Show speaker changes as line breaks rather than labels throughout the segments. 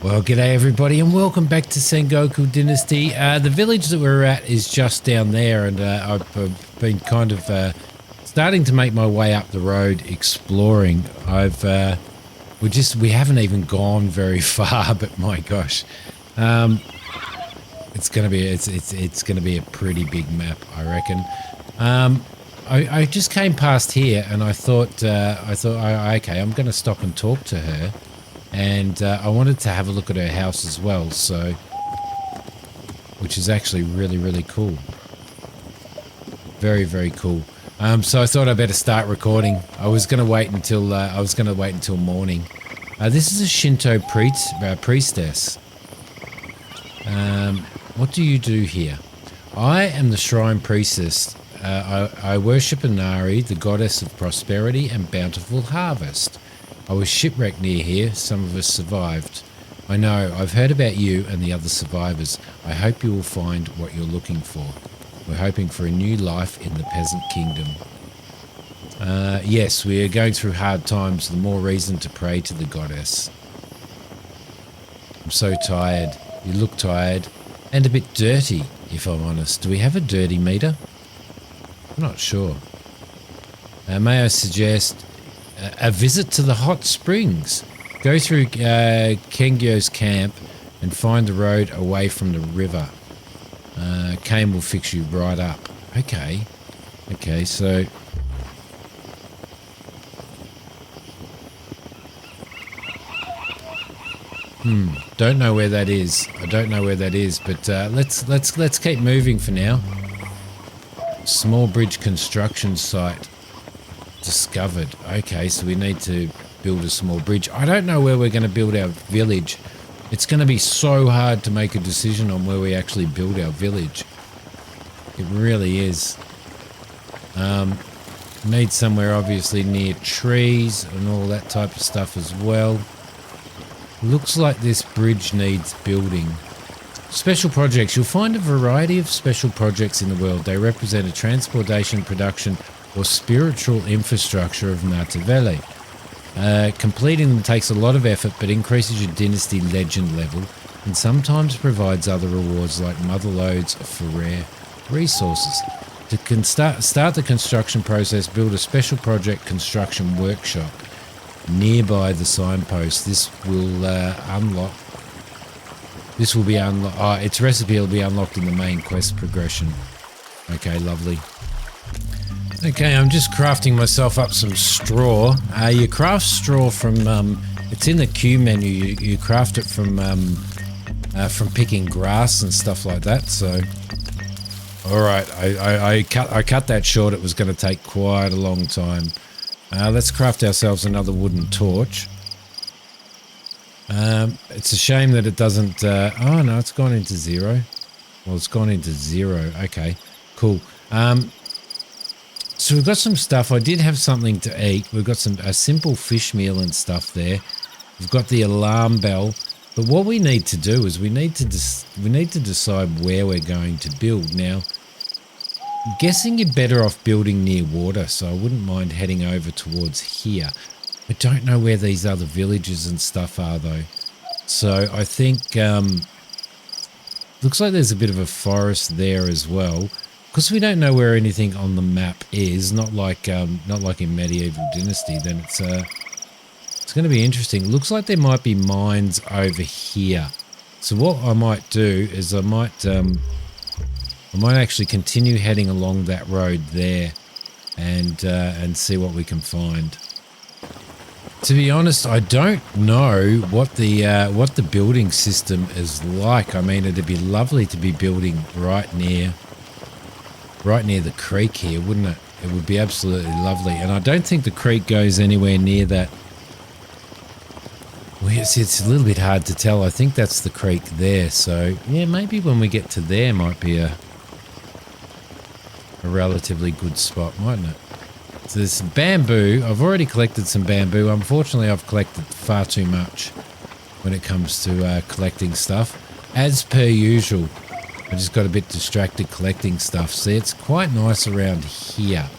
Well, g'day everybody and welcome back to Sengoku Dynasty. The village that we're at is just down there, and I've been kind of starting to make my way up the road exploring. We haven't even gone very far, but my gosh, it's gonna be a pretty big map, I reckon. I just came past here and I thought, okay, I'm going to stop and talk to her. And I wanted to have a look at her house as well, so, which is actually really, really cool. Very, very cool. So I thought I'd better start recording. I was going to wait until morning. This is a Shinto priestess. What do you do here? I am the shrine priestess. I worship Inari, the goddess of prosperity and bountiful harvest. I was shipwrecked near here. Some of us survived. I know, I've heard about you and the other survivors. I hope you will find what you're looking for. We're hoping for a new life in the peasant kingdom. Yes, we are going through hard times, the more reason to pray to the goddess. I'm so tired. You look tired and a bit dirty, if I'm honest. Do we have a dirty meter? I'm not sure. May I suggest a visit to the hot springs? Go through Kengyo's camp and find the road away from the river. Kane will fix you right up. Okay. Okay, so... Don't know where that is. I don't know where that is, but let's keep moving for now. Small bridge construction site discovered. Okay, so we need to build a small bridge. I don't know where we're going to build our village. It's going to be so hard to make a decision on where we actually build our village. It really is. Need somewhere obviously near trees and all that type of stuff as well. Looks like this bridge needs building. Special projects. You'll find a variety of special projects in the world. They represent a transportation, production, or spiritual infrastructure of Matavele. Completing them takes a lot of effort, but increases your dynasty legend level, and sometimes provides other rewards like mother loads for rare resources. To start the construction process, build a special project construction workshop nearby the signpost. This will unlock. This will be unlocked. Oh, its recipe will be unlocked in the main quest progression. Okay, lovely. Okay, I'm just crafting myself up some straw. You craft straw from, it's in the Q menu. You craft it from picking grass and stuff like that. So, all right, I cut that short. It was going to take quite a long time. Let's craft ourselves another wooden torch. It's a shame that it doesn't... oh, no, it's gone into zero. Well, it's gone into zero. Okay, cool. So we've got some stuff. I did have something to eat. We've got a simple fish meal and stuff there. We've got the alarm bell. But what we need to do is we need to decide where we're going to build. Now, I'm guessing you're better off building near water, so I wouldn't mind heading over towards here. I don't know where these other villages and stuff are though. So I think, looks like there's a bit of a forest there as well. Because we don't know where anything on the map is, not like in Medieval Dynasty, then it's going to be interesting. Looks like there might be mines over here. So what I might do is I might actually continue heading along that road there and see what we can find. To be honest, I don't know what the building system is like. I mean, it'd be lovely to be building right near the creek here, wouldn't it? It would be absolutely lovely. And I don't think the creek goes anywhere near that. Well, it's a little bit hard to tell. I think that's the creek there. So, yeah, maybe when we get to there might be a relatively good spot, mightn't it? So there's some bamboo. I've already collected some bamboo. Unfortunately, I've collected far too much when it comes to collecting stuff. As per usual, I just got a bit distracted collecting stuff. See, it's quite nice around here.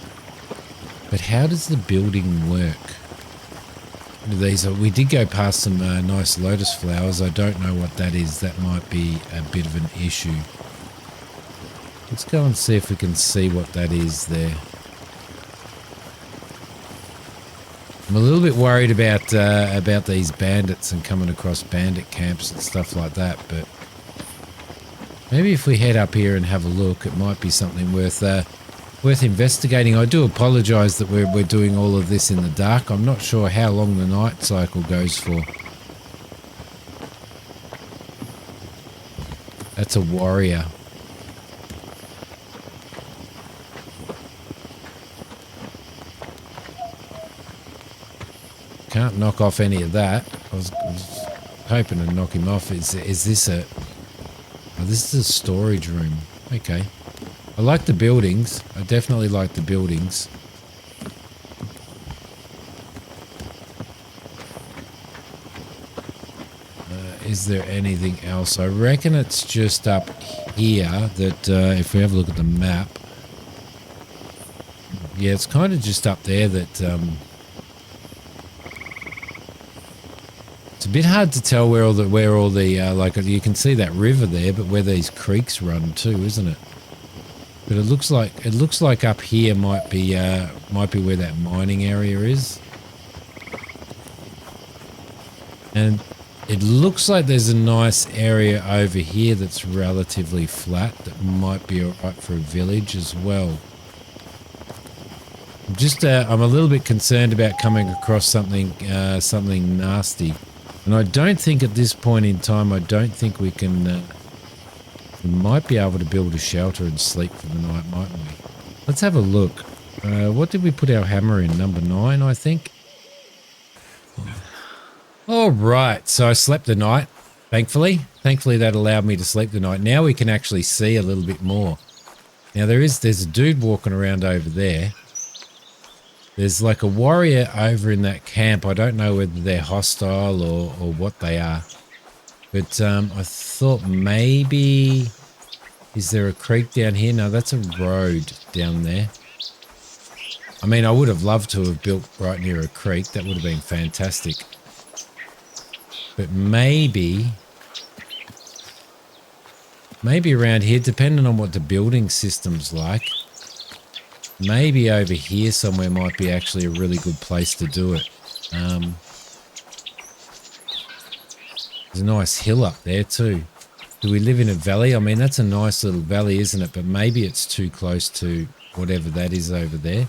But how does the building work? These are, we did go past some nice lotus flowers. I don't know what that is. That might be a bit of an issue. Let's go and see if we can see what that is there. I'm a little bit worried about these bandits and coming across bandit camps and stuff like that, but maybe if we head up here and have a look, it might be something worth investigating. I do apologise that we're doing all of this in the dark. I'm not sure how long the night cycle goes for. That's a warrior. Can't knock off any of that. I was hoping to knock him off. Is this a... Oh, this is a storage room. Okay. I like the buildings. I definitely like the buildings. Is there anything else? I reckon it's just up here that if we have a look at the map... Yeah, it's kind of just up there that... It's a bit hard to tell where all the like you can see that river there, but where these creeks run too, isn't it? But it looks like up here might be where that mining area is, and it looks like there's a nice area over here that's relatively flat that might be alright for a village as well. I'm a little bit concerned about coming across something nasty. And I don't think at this point in time, I don't think we can... we might be able to build a shelter and sleep for the night, mightn't we? Let's have a look. What did we put our hammer in? Number 9, I think. All right, so I slept the night, thankfully. Thankfully, that allowed me to sleep the night. Now we can actually see a little bit more. Now, there's a dude walking around over there. There's like a warrior over in that camp. I don't know whether they're hostile or what they are. But I thought maybe... Is there a creek down here? No, that's a road down there. I mean, I would have loved to have built right near a creek. That would have been fantastic. But maybe around here, depending on what the building system's like, maybe over here somewhere might be actually a really good place to do it. There's a nice hill up there too. Do we live in a valley? I mean, that's a nice little valley, isn't it? But maybe it's too close to whatever that is over there.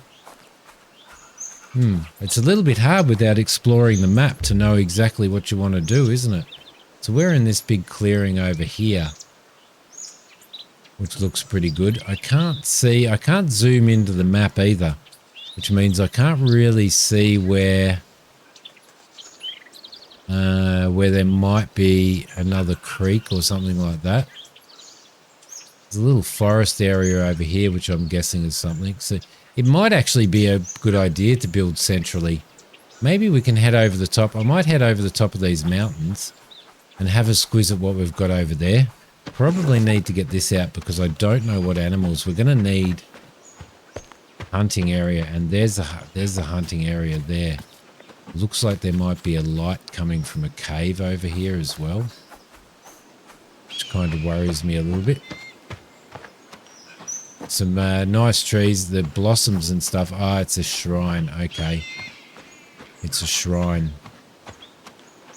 It's a little bit hard without exploring the map to know exactly what you want to do, isn't it? So we're in this big clearing over here, which looks pretty good. I can't zoom into the map either, which means I can't really see where there might be another creek or something like that. There's a little forest area over here, which I'm guessing is something. So it might actually be a good idea to build centrally. Maybe we can head over the top. I might head over the top of these mountains and have a squiz at what we've got over there. Probably need to get this out because I don't know what animals. We're going to need hunting area, and there's the hunting area there. Looks like there might be a light coming from a cave over here as well, which kind of worries me a little bit. Some nice trees, the blossoms and stuff. Ah, it's a shrine. Okay, it's a shrine.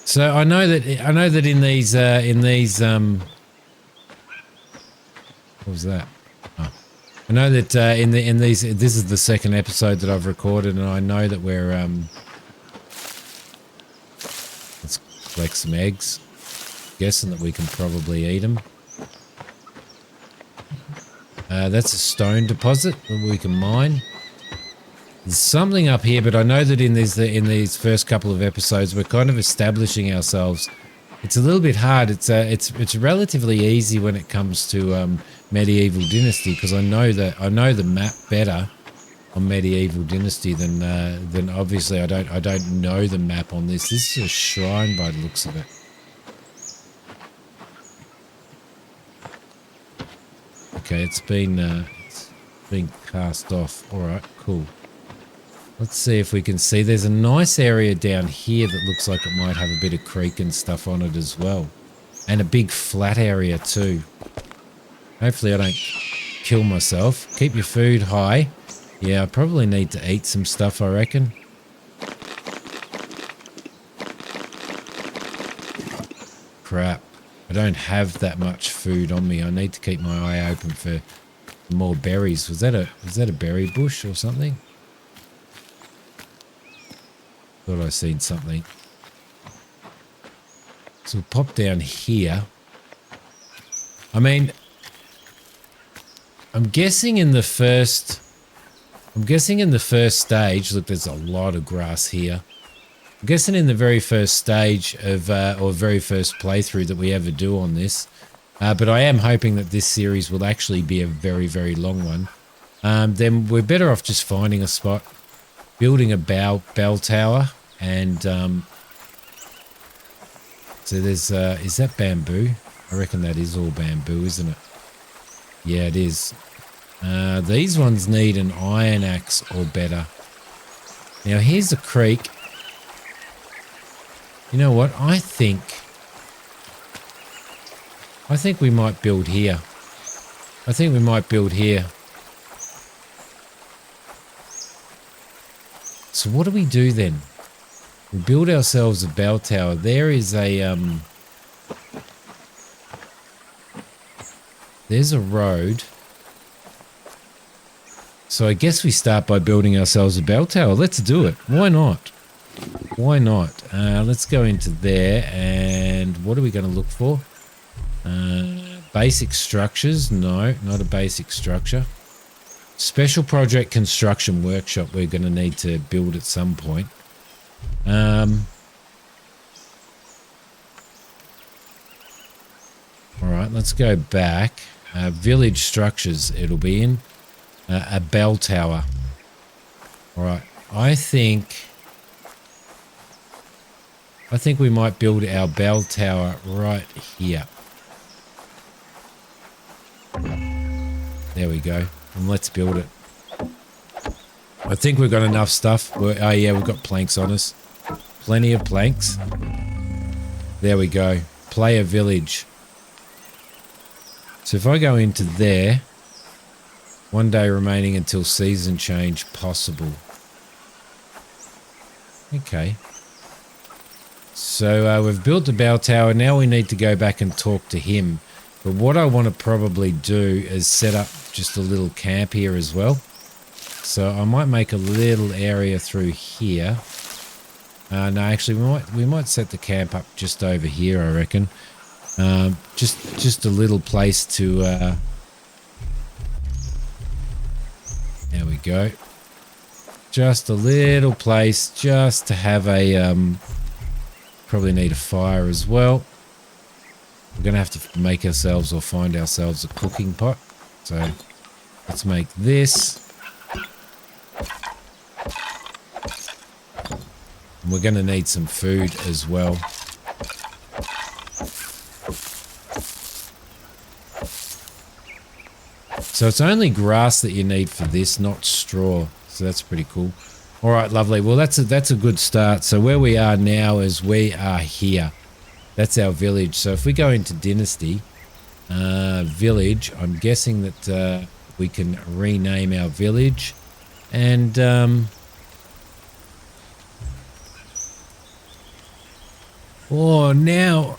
So I know that in these what was that? Oh. I know that in these this is the second episode that I've recorded, and I know that we're let's collect some eggs. Guessing that we can probably eat them. That's a stone deposit that we can mine. There's something up here, but I know that in these first couple of episodes we're kind of establishing ourselves. It's a little bit hard. It's relatively easy when it comes to Medieval Dynasty, because I know the map better on Medieval Dynasty than obviously I don't know the map on this. This is a shrine by the looks of it. Okay, it's been cast off. All right, cool. Let's see if we can see. There's a nice area down here that looks like it might have a bit of creek and stuff on it as well. And a big flat area too. Hopefully I don't kill myself. Keep your food high. Yeah, I probably need to eat some stuff, I reckon. Crap. I don't have that much food on me. I need to keep my eye open for more berries. Was that a berry bush or something? Thought I seen something. So we'll pop down here. I mean, I'm guessing in the first stage, look, there's a lot of grass here. I'm guessing in the very first stage of, or very first playthrough that we ever do on this. But I am hoping that this series will actually be a very, very long one. Then we're better off just finding a spot, building a bell tower, and so there's, is that bamboo? I reckon that is all bamboo, isn't it? Yeah, it is. These ones need an iron axe or better. Now here's a creek. You know what? I think we might build here. I think we might build here. So what do we do then? We build ourselves a bell tower. There is a there's a road. So I guess we start by building ourselves a bell tower. Let's do it. Why not? Why not? Let's go into there, and what are we going to look for? Basic structures. No, not a basic structure. Special project construction workshop we're going to need to build at some point. All right, let's go back. Village structures it'll be in. A bell tower. All right, I think we might build our bell tower right here. There we go. And let's build it. I think we've got enough stuff. Oh yeah, we've got planks on us. Plenty of planks. There we go. Player village. So if I go into there, 1 day remaining until season change possible. Okay. So we've built the bell tower. Now we need to go back and talk to him. But what I want to probably do is set up just a little camp here as well. So I might make a little area through here. No, actually we might set the camp up just over here, I reckon. Just a little place to there we go. Just a little place just to have a probably need a fire as well. We're gonna have to make ourselves or find ourselves a cooking pot. So let's make this. And we're gonna need some food as well. So it's only grass that you need for this, not straw. So that's pretty cool. All right, lovely. Well, that's a good start. So where we are now is we are here. That's our village. So if we go into Dynasty, village, I'm guessing that we can rename our village. And oh, now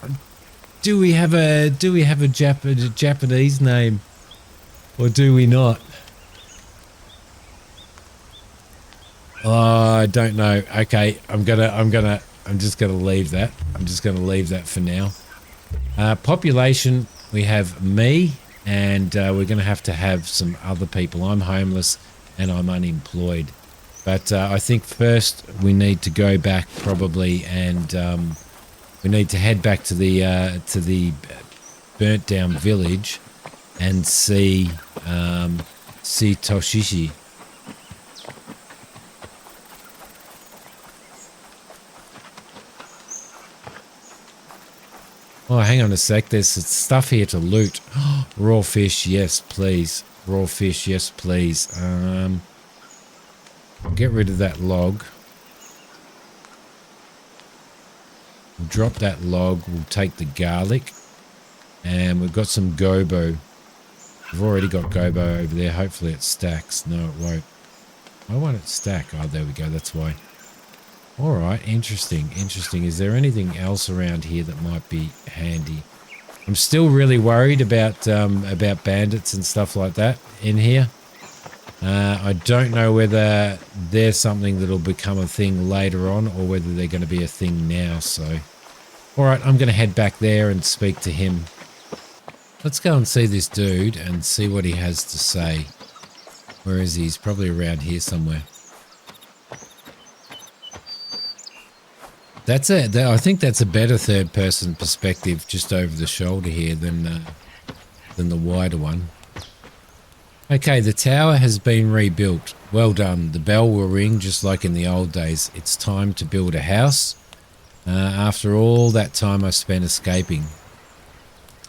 do we have a Japanese name? Or do we not? Oh, I don't know. Okay, I'm just gonna leave that. I'm just gonna leave that for now. Population, we have me, and we're gonna have to have some other people. I'm homeless and I'm unemployed. But I think first we need to go back probably, and we need to head back to the burnt down village and see Toshishi. Oh, hang on a sec. There's stuff here to loot. Raw fish, yes, please. Raw fish, yes, please. I'll get rid of that log. We'll drop that log. We'll take the garlic. And we've got some gobo. We've already got gobo over there. Hopefully it stacks. No, it won't. Why won't it stack? Oh, there we go. That's why. All right. Interesting. Interesting. Is there anything else around here that might be handy? I'm still really worried about bandits and stuff like that in here. I don't know whether they're something that'll become a thing later on or whether they're going to be a thing now. So, all right. I'm going to head back there and speak to him. Let's go and see this dude and see what he has to say. Where is he? He's probably around here somewhere. That's it. I think that's a better third-person perspective, just over the shoulder here, than the wider one. Okay, the tower has been rebuilt. Well done. The bell will ring just like in the old days. It's time to build a house. After all that time I spent escaping.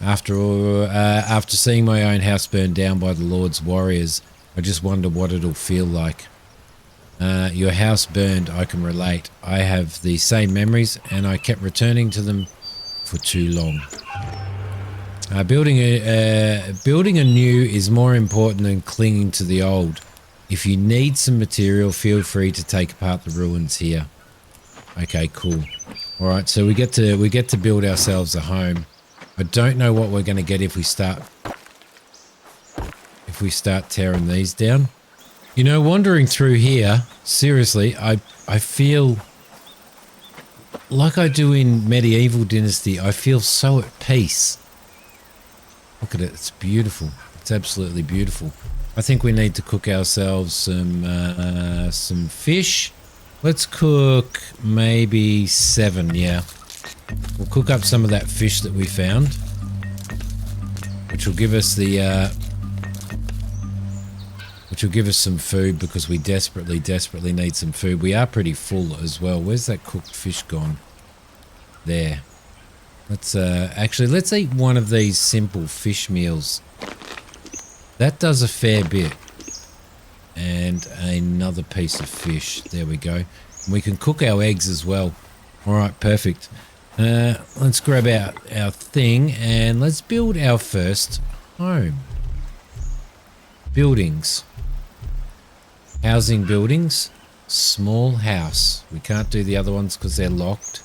After seeing my own house burned down by the Lord's warriors, I just wonder what it'll feel like. Your house burned, I can relate. I have the same memories and I kept returning to them for too long. Building a new is more important than clinging to the old. If you need some material, feel free to take apart the ruins here. Okay, cool. All right, so we get to build ourselves a home. I don't know what we're going to get if we start tearing these down. You know, wandering through here, seriously, I feel like I do in Medieval Dynasty. I feel so at peace. Look at it. It's beautiful. It's absolutely beautiful. I think we need to cook ourselves some fish. Let's cook maybe 7, yeah. We'll cook up some of that fish that we found, which will give us some food because we desperately need some food. We are pretty full as well. Where's that cooked fish gone? There. Let's eat one of these simple fish meals. That does a fair bit. And another piece of fish. There we go. And we can cook our eggs as well. All right, perfect. Let's grab out our thing and let's build our first home. Buildings. Housing buildings. Small house. We can't do the other ones because they're locked.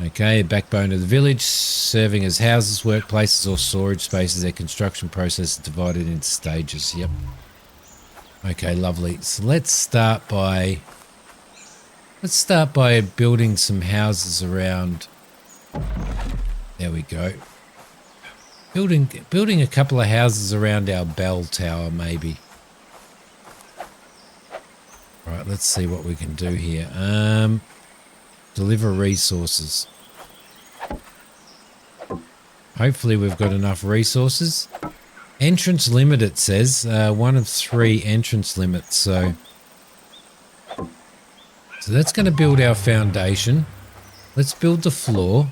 Okay, backbone of the village, serving as houses, workplaces or storage spaces. Their construction process is divided into stages. Yep. Okay, lovely. So let's start by building some houses around. There we go. Building a couple of houses around our bell tower, maybe. Right, let's see what we can do here. Deliver resources. Hopefully we've got enough resources. Entrance limit, it says. 1 of 3 entrance limits. So that's going to build our foundation. Let's build the floor.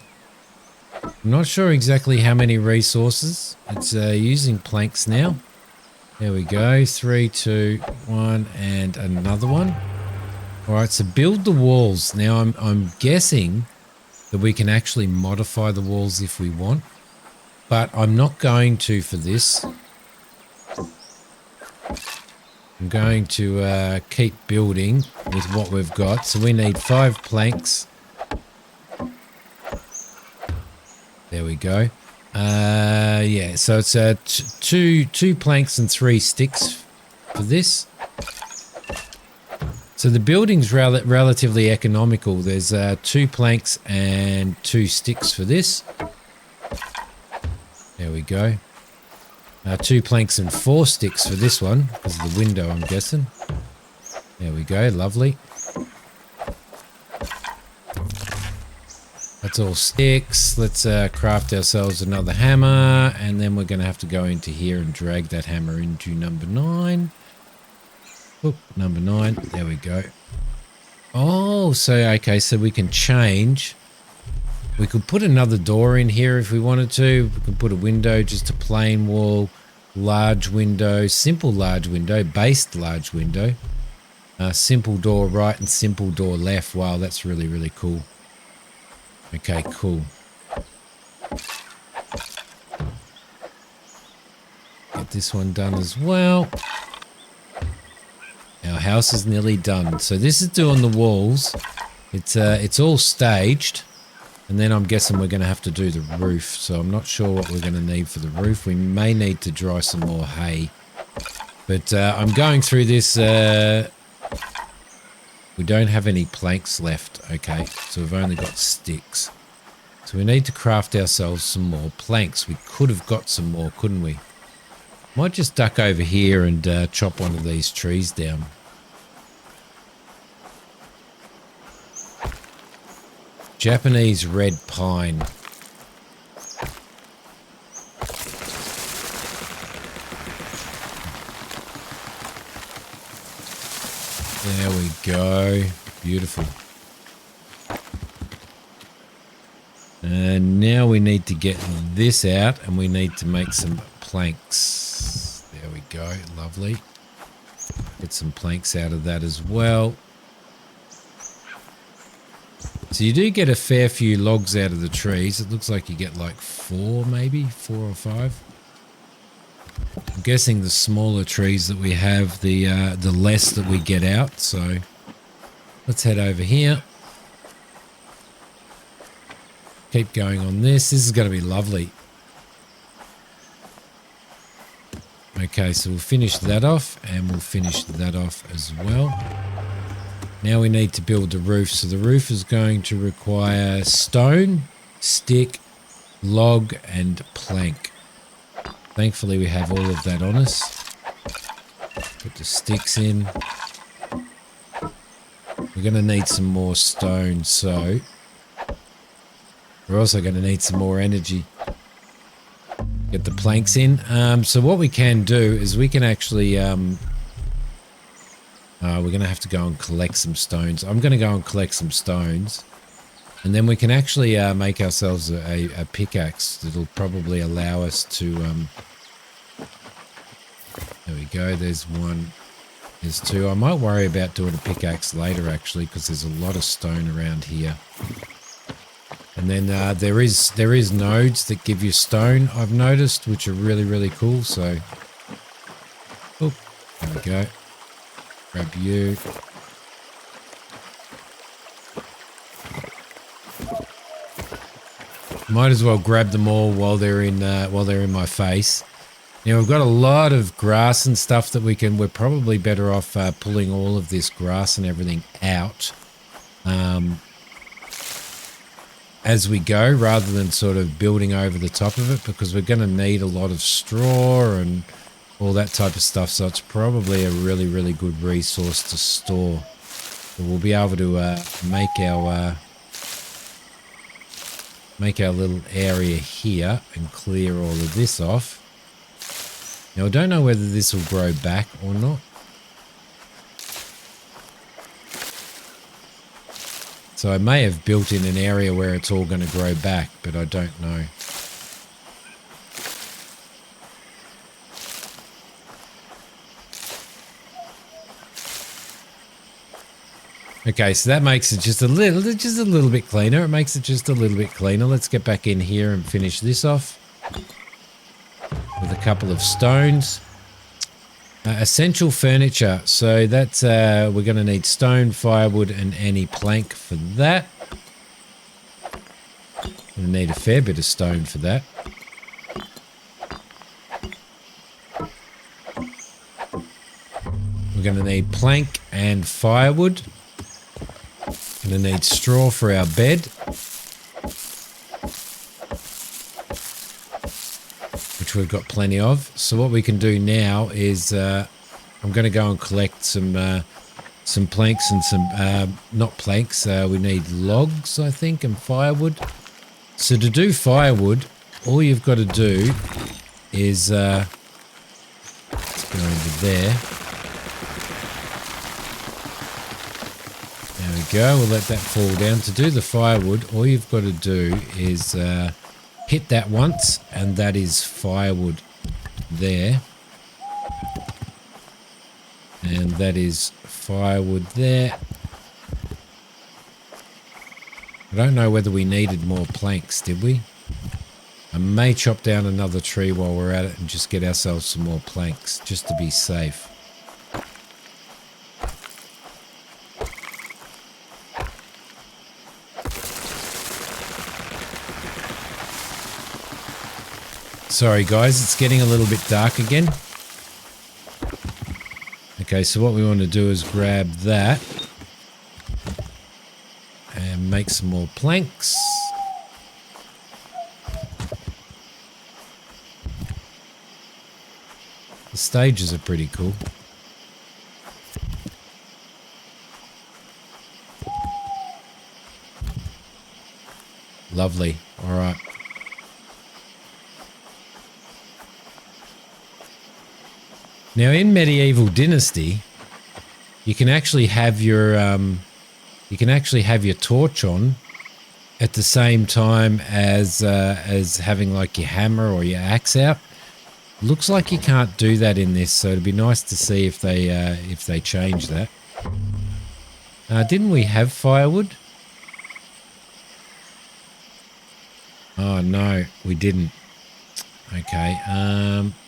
I'm not sure exactly how many resources. It's using planks now. There we go. 3, 2, 1, and another one. All right, so build the walls. Now I'm guessing that we can actually modify the walls if we want, but I'm not going to for this. I'm going to keep building with what we've got. So we need 5 planks. There we go. Yeah, so it's two planks and 3 sticks for this. So the building's relatively economical. There's 2 planks and 2 sticks for this. There we go. 2 planks and 4 sticks for this one because of the window, I'm guessing. There we go, lovely. That's all sticks. Let's craft ourselves another hammer, and then we're going to have to go into here and drag that hammer into number 9. Oh, number 9. There we go. Oh, so, okay, so we can change. We could put another door in here if we wanted to. We could put a window, just a plain wall, large window, simple large window, based large window. Simple door right and simple door left. Wow, that's really, really cool. Okay, cool. Get this one done as well. Our house is nearly done. So this is doing the walls. It's all staged. And then I'm guessing we're going to have to do the roof. So I'm not sure what we're going to need for the roof. We may need to dry some more hay. But I'm going through this. We don't have any planks left. Okay, so we've only got sticks. So we need to craft ourselves some more planks. We could have got some more, couldn't we? Might just duck over here and chop one of these trees down. Japanese red pine. There we go. Beautiful. And now we need to get this out and we need to make some planks. There we go. Lovely. Get some planks out of that as well. So you do get a fair few logs out of the trees. It looks like you get like 4 maybe, 4 or 5. I'm guessing the smaller trees that we have, the less that we get out. So let's head over here. Keep going on this. This is going to be lovely. Okay, so we'll finish that off and we'll finish that off as well. Now we need to build the roof. So the roof is going to require stone, stick, log, and plank. Thankfully, we have all of that on us. Put the sticks in. We're going to need some more stone, so we're also going to need some more energy. Get the planks in. So what we can do is we can actually... we're going to have to go and collect some stones. I'm going to go and collect some stones. And then we can actually make ourselves a pickaxe that'll probably allow us to... there we go. There's one. There's 2. I might worry about doing a pickaxe later, actually, because there's a lot of stone around here. And then there is nodes that give you stone, I've noticed, which are really, really cool. So, oh, there we go. Grab you. Might as well grab them all while they're in my face. Now we've got a lot of grass and stuff that we're probably better off pulling all of this grass and everything out as we go, rather than sort of building over the top of it, because we're going to need a lot of straw and all that type of stuff. So it's probably a really, really good resource to store. So we'll be able to make our little area here and clear all of this off. Now I don't know whether this will grow back or not. So I may have built in an area where it's all going to grow back, but I don't know. Okay, so that makes it just a little bit cleaner. It makes it just a little bit cleaner. Let's get back in here and finish this off with a couple of stones. Essential furniture. So that's we're going to need stone, firewood, and any plank for that. We'll need a fair bit of stone for that. We're going to need plank and firewood. Going to need straw for our bed, which we've got plenty of. So what we can do now is I'm going to go and collect some planks and some not planks. We need logs, I think, and firewood. So to do firewood, all you've got to do is let's go over there. There we go. We'll let that fall down. To do the firewood, all you've got to do is hit that once, and that is firewood there. And that is firewood there. I don't know whether we needed more planks, did we? I may chop down another tree while we're at it and just get ourselves some more planks, just to be safe. Sorry guys, it's getting a little bit dark again. Okay, so what we want to do is grab that and make some more planks. The stages are pretty cool. Lovely. All right. Now in Medieval Dynasty, you can actually have your torch on at the same time as having like your hammer or your axe out. Looks like you can't do that in this, so it'd be nice to see if they change that. Didn't we have firewood? Oh no, we didn't. Okay,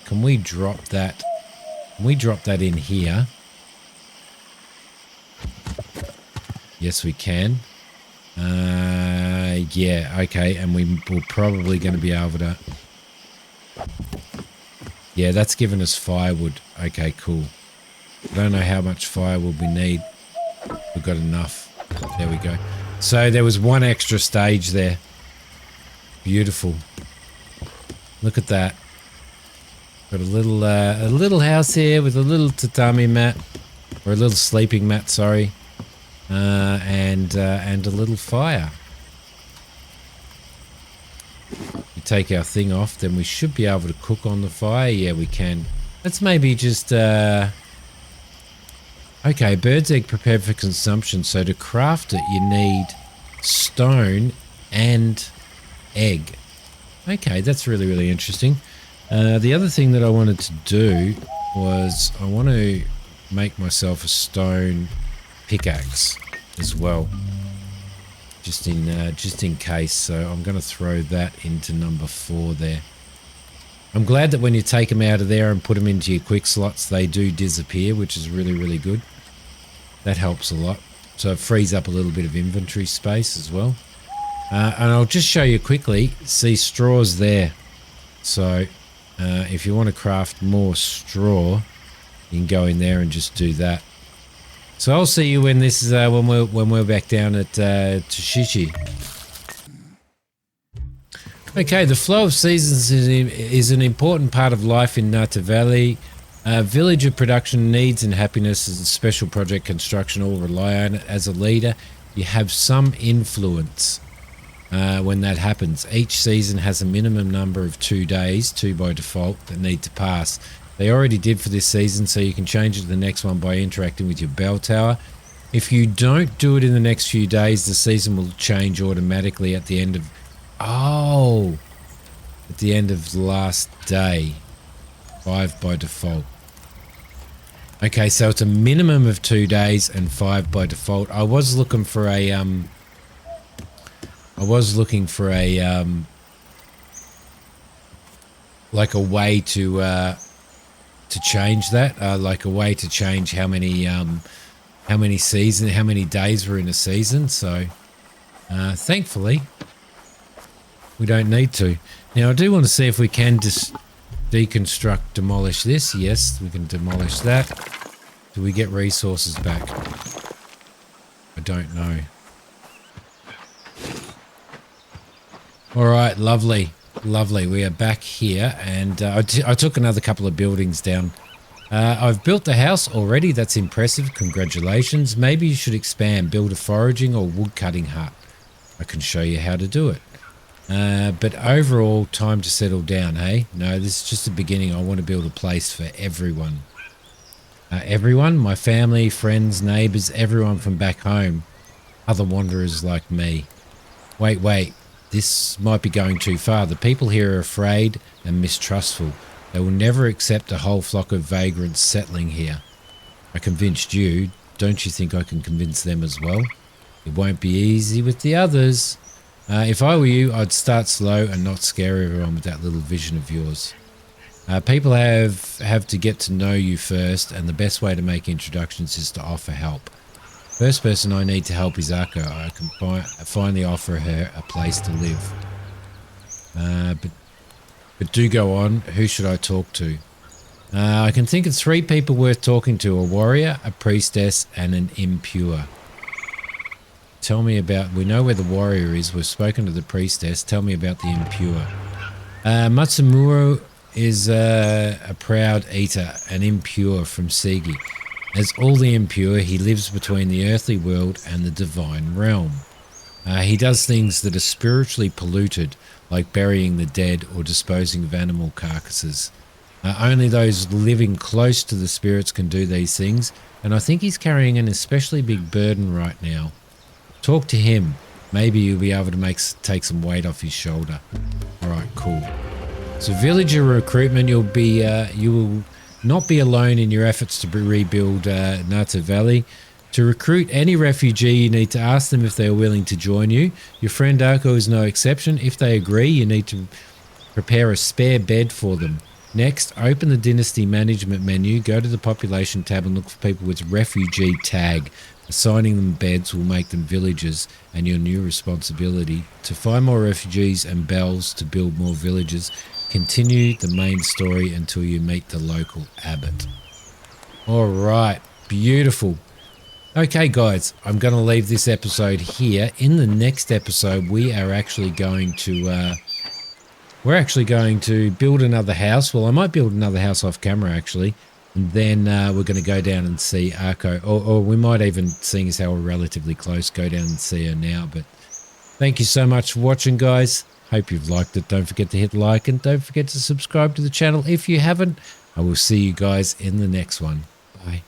can we drop that? Can we drop that in here? Yes, we can. Yeah, okay, and we're probably going to be able to... Yeah, that's given us firewood. Okay, cool. I don't know how much firewood we need. We've got enough. There we go. So there was one extra stage there. Beautiful. Look at that. Got a little house here with a little tatami mat, or a little sleeping mat, sorry, and a little fire. We take our thing off, then we should be able to cook on the fire. Yeah, we can. Let's maybe just okay. Bird's egg prepared for consumption. So to craft it, you need stone and egg. Okay, that's really, really interesting. The other thing that I wanted to do was I want to make myself a stone pickaxe as well, just in case. So I'm going to throw that into number 4 there. I'm glad that when you take them out of there and put them into your quick slots, they do disappear, which is really, really good. That helps a lot. So it frees up a little bit of inventory space as well. And I'll just show you quickly. See, straw's there. So if you want to craft more straw, you can go in there and just do that. So I'll see you when this is when we're back down at Tashishi. Okay, the flow of seasons is an important part of life in Nata Valley. Villager production, needs and happiness as a special project construction all rely on it. As a leader, you have some influence when that happens. Each season has a minimum number of 2 days, 2 by default, that need to pass. They already did for this season, so you can change it to the next one by interacting with your bell tower. If you don't do it in the next few days, the season will change automatically at the end of... Oh! At the end of the last day. 5 by default. Okay, so it's a minimum of 2 days and 5 by default. I was looking for a like a way to change that, like a way to change how many days were in a season. So thankfully we don't need to. Now I do want to see if we can just demolish this. Yes, we can demolish that. Do we get resources back? I don't know. All right, lovely. Lovely. We are back here, and I took another couple of buildings down. I've built the house already. That's impressive. Congratulations. Maybe you should expand, build a foraging or wood cutting hut. I can show you how to do it. But overall, time to settle down, hey? No, this is just the beginning. I want to build a place for everyone. Everyone? My family, friends, neighbours, everyone from back home. Other wanderers like me. Wait. This might be going too far. The people here are afraid and mistrustful. They will never accept a whole flock of vagrants settling here. I convinced you. Don't you think I can convince them as well? It won't be easy with the others. If I were you, I'd start slow and not scare everyone with that little vision of yours. People have to get to know you first, and the best way to make introductions is to offer help. First person I need to help is Akko. I can finally offer her a place to live. But do go on. Who should I talk to? I can think of 3 people worth talking to: a warrior, a priestess, and an impure. Tell me about... We know where the warrior is. We've spoken to the priestess. Tell me about the impure. Matsumuro is a proud eater, an impure from Sigi. As all the impure, he lives between the earthly world and the divine realm. He does things that are spiritually polluted, like burying the dead or disposing of animal carcasses. Only those living close to the spirits can do these things, and I think he's carrying an especially big burden right now. Talk to him. Maybe you'll be able to take some weight off his shoulder. All right, cool. So villager recruitment, you will not be alone in your efforts to rebuild Nata Valley. To recruit any refugee, you need to ask them if they are willing to join you. Your friend Akko is no exception. If they agree, you need to prepare a spare bed for them. Next, open the Dynasty Management menu, go to the Population tab and look for people with refugee tag. Assigning them beds will make them villagers, and your new responsibility to find more refugees and bells to build more villages. Continue the main story until you meet the local abbot. All right, beautiful. Okay, guys, I'm going to leave this episode here. In the next episode, we are actually going to build another house. Well, I might build another house off camera, actually. And then we're going to go down and see Akko. Or we might even, seeing as how we're relatively close, go down and see her now. But thank you so much for watching, guys. Hope you've liked it. Don't forget to hit like and don't forget to subscribe to the channel if you haven't. I will see you guys in the next one. Bye.